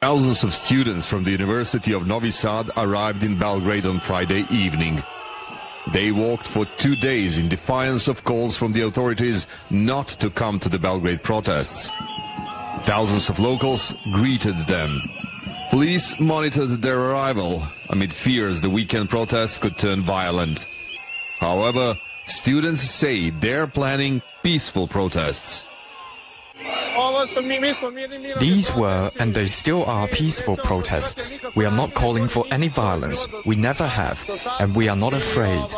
Thousands of students from the University of Novi Sad arrived in Belgrade on Friday evening. They walked for 2 days in defiance of calls from the authorities not to come to the Belgrade protests. Thousands of locals greeted them. Police monitored their arrival amid fears the weekend protests could turn violent. However, students say they're planning peaceful protests. These were, and they still are, peaceful protests. We are not calling for any violence. We never have, and we are not afraid.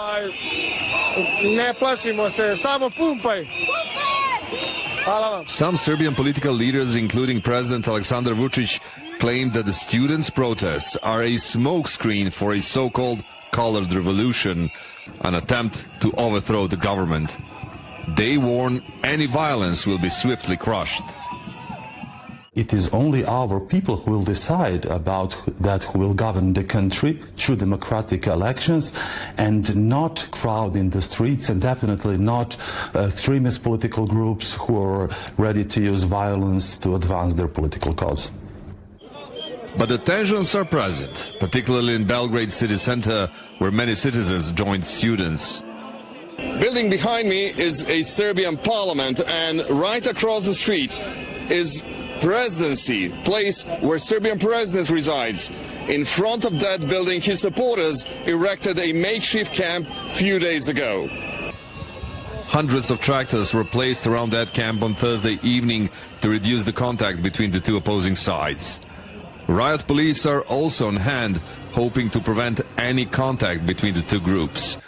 Some Serbian political leaders, including President Aleksandar Vučić, claimed that the students' protests are a smokescreen for a so-called colored revolution, an attempt to overthrow the government. They warn any violence will be swiftly crushed. It is only our people who will decide about that, who will govern the country through democratic elections, and not crowd in the streets, and definitely not extremist political groups who are ready to use violence to advance their political cause. But the tensions are present, particularly in Belgrade city center, where many citizens joined students. Building behind me is a Serbian parliament, and right across the street is presidency, place where Serbian president resides. In front of that building, his supporters erected a makeshift camp a few days ago. Hundreds of tractors were placed around that camp on Thursday evening to reduce the contact between the two opposing sides. Riot police are also on hand, hoping to prevent any contact between the two groups.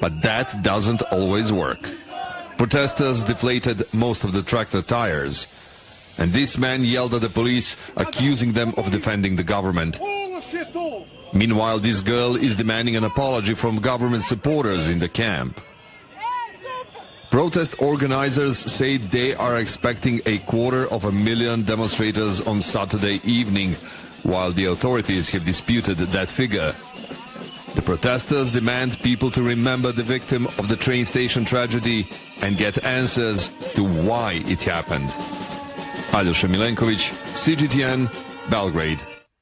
But that doesn't always work. Protesters deflated most of the tractor tires. And this man yelled at the police, accusing them of defending the government. Meanwhile, this girl is demanding an apology from government supporters in the camp. Protest organizers say they are expecting 250,000 demonstrators on Saturday evening, while the authorities have disputed that figure. The protesters demand people to remember the victim of the train station tragedy and get answers to why it happened. Aljoša Milenković, CGTN, Belgrade.